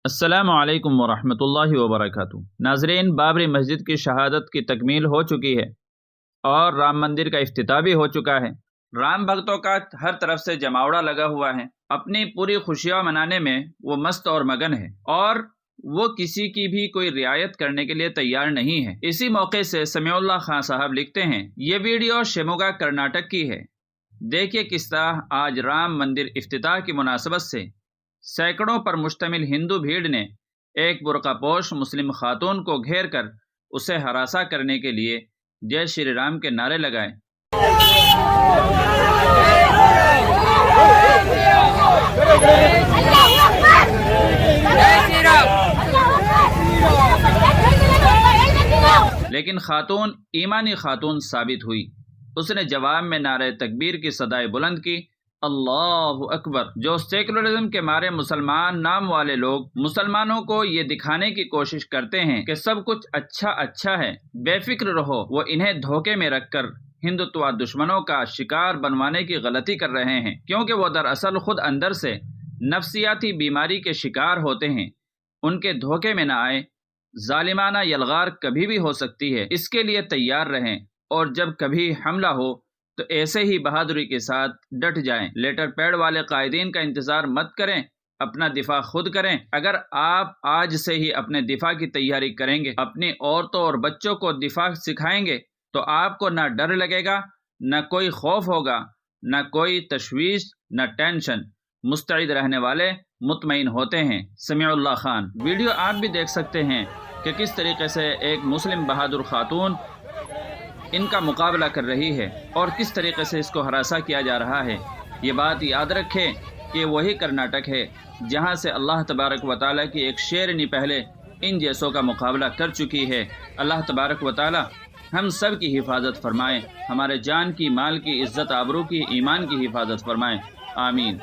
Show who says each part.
Speaker 1: السلام علیکم ورحمۃ اللہ وبرکاتہ۔ ناظرین، بابری مسجد کی شہادت کی تکمیل ہو چکی ہے اور رام مندر کا افتتاح بھی ہو چکا ہے۔ رام بھگتوں کا ہر طرف سے جماوڑا لگا ہوا ہے۔ اپنی پوری خوشیاں منانے میں وہ مست اور مگن ہے اور وہ کسی کی بھی کوئی رعایت کرنے کے لیے تیار نہیں ہے۔ اسی موقع سے سمیع اللہ خان صاحب لکھتے ہیں، یہ ویڈیو شیموگا کرناٹک کی ہے۔ دیکھیے کس طرح آج رام مندر افتتاح کی مناسبت سے سینکڑوں پر مشتمل ہندو بھیڑ نے ایک برقع پوش مسلم خاتون کو گھیر کر اسے ہراساں کرنے کے لیے جے شری رام کے نعرے لگائے۔ لیکن خاتون ایمانی خاتون ثابت ہوئی۔ اس نے جواب میں نعرہ تکبیر کی صدائے بلند کی، اللہ اکبر۔ جو سیکولرزم کے مارے مسلمان نام والے لوگ مسلمانوں کو یہ دکھانے کی کوشش کرتے ہیں کہ سب کچھ اچھا ہے، بے فکر رہو، وہ انہیں دھوکے میں رکھ کر ہندوتوا دشمنوں کا شکار بنوانے کی غلطی کر رہے ہیں، کیونکہ وہ دراصل خود اندر سے نفسیاتی بیماری کے شکار ہوتے ہیں۔ ان کے دھوکے میں نہ آئے۔ ظالمانہ یلغار کبھی بھی ہو سکتی ہے، اس کے لیے تیار رہیں، اور جب کبھی حملہ ہو تو ایسے ہی بہادری کے ساتھ ڈٹ جائیں۔ لیٹر پیڈ والے قائدین کا انتظار مت کریں، اپنا دفاع خود کریں۔ اگر آپ آج سے ہی اپنے دفاع کی تیاری کریں گے، اپنی عورتوں اور بچوں کو دفاع سکھائیں گے، تو آپ کو نہ ڈر لگے گا، نہ کوئی خوف ہوگا، نہ کوئی تشویش، نہ ٹینشن۔ مستعد رہنے والے مطمئن ہوتے ہیں۔ سمیع اللہ خان۔ ویڈیو آپ بھی دیکھ سکتے ہیں کہ کس طریقے سے ایک مسلم بہادر خاتون ان کا مقابلہ کر رہی ہے اور کس طریقے سے اس کو ہراساں کیا جا رہا ہے۔ یہ بات یاد رکھیں کہ وہی کرناٹک ہے جہاں سے اللہ تبارک و تعالیٰ کی ایک شیرنی پہلے ان جیسوں کا مقابلہ کر چکی ہے۔ اللہ تبارک و تعالیٰ ہم سب کی حفاظت فرمائے، ہمارے جان کی، مال کی، عزت آبرو کی، ایمان کی حفاظت فرمائے، آمین۔